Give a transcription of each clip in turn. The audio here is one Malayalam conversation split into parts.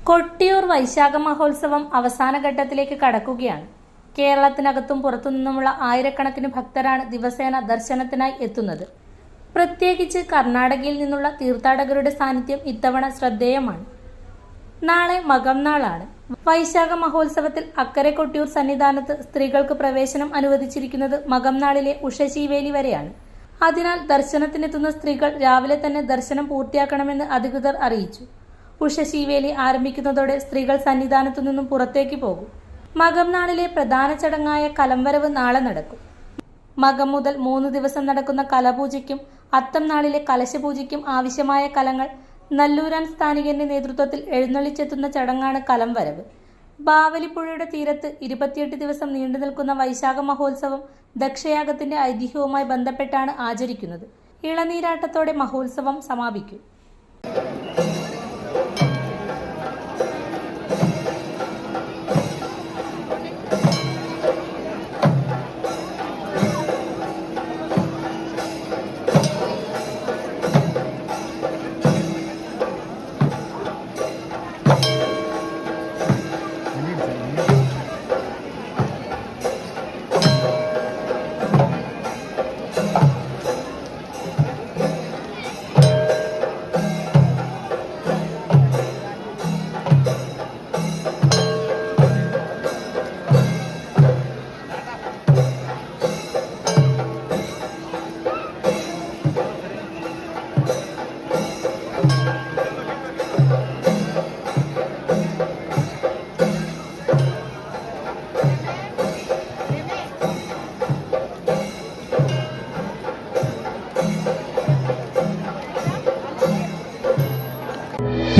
കൊട്ടിയൂർ വൈശാഖ മഹോത്സവം അവസാന ഘട്ടത്തിലേക്ക് കടക്കുകയാണ്. കേരളത്തിനകത്തും പുറത്തുനിന്നുമുള്ള ആയിരക്കണക്കിന് ഭക്തരാണ് ദിവസേന ദർശനത്തിനായി എത്തുന്നത്. പ്രത്യേകിച്ച് കർണാടകയിൽ നിന്നുള്ള തീർത്ഥാടകരുടെ സാന്നിധ്യം ഇത്തവണ ശ്രദ്ധേയമാണ്. നാളെ മകം നാളാണ്. വൈശാഖ മഹോത്സവത്തിൽ അക്കരെ കൊട്ടിയൂർ സന്നിധാനത്ത് സ്ത്രീകൾക്ക് പ്രവേശനം അനുവദിച്ചിരിക്കുന്നത് മകം നാളിലെ ഉഷശീവേലി വരെയാണ്. അതിനാൽ ദർശനത്തിനെത്തുന്ന സ്ത്രീകൾ രാവിലെ തന്നെ ദർശനം പൂർത്തിയാക്കണമെന്ന് അധികൃതർ അറിയിച്ചു. ഉഷശീവേലി ആരംഭിക്കുന്നതോടെ സ്ത്രീകൾ സന്നിധാനത്തു നിന്നും പുറത്തേക്ക് പോകും. മകം നാളിലെ പ്രധാന ചടങ്ങായ കലംവരവ് നാളെ നടക്കും. മകം മുതൽ 3 ദിവസം നടക്കുന്ന കലപൂജയ്ക്കും അത്തം നാളിലെ കലശപൂജയ്ക്കും ആവശ്യമായ കലങ്ങൾ നല്ലൂരാൻ സ്ഥാനികന്റെ നേതൃത്വത്തിൽ എഴുന്നള്ളിച്ചെത്തുന്ന ചടങ്ങാണ് കലംവരവ്. ബാവലിപ്പുഴയുടെ തീരത്ത് 28 ദിവസം നീണ്ടു നിൽക്കുന്ന വൈശാഖ മഹോത്സവം ദക്ഷയാഗത്തിന്റെ ഐതിഹ്യവുമായി ബന്ധപ്പെട്ടാണ് ആചരിക്കുന്നത്. ഇളനീരാട്ടത്തോടെ മഹോത്സവം സമാപിക്കും.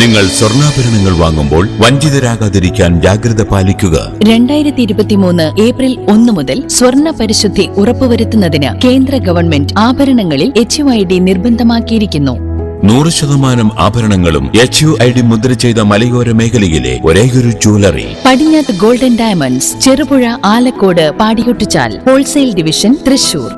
നിങ്ങൾ സ്വർണ്ണാഭരണങ്ങൾ വാങ്ങുമ്പോൾ വഞ്ചിതരാകാതിരിക്കാൻ ജാഗ്രത പാലിക്കുക. 2023 ഏപ്രിൽ 1 മുതൽ സ്വർണ്ണ പരിശുദ്ധി ഉറപ്പുവരുത്തുന്നതിന് കേന്ദ്ര ഗവൺമെന്റ് ആഭരണങ്ങളിൽ HUID നിർബന്ധമാക്കിയിരിക്കുന്നു. 100% ആഭരണങ്ങളും HUID മുദ്ര ചെയ്ത മലയോര മേഖലയിലെ ഒരേയൊരു ജ്വല്ലറി പടിഞ്ഞാത്ത് ഗോൾഡൻ ഡയമണ്ട്സ്, ചെറുപുഴ, ആലക്കോട്, പാടിയൊട്ടിച്ചാൽ, ഹോൾസെയിൽ ഡിവിഷൻ, തൃശൂർ.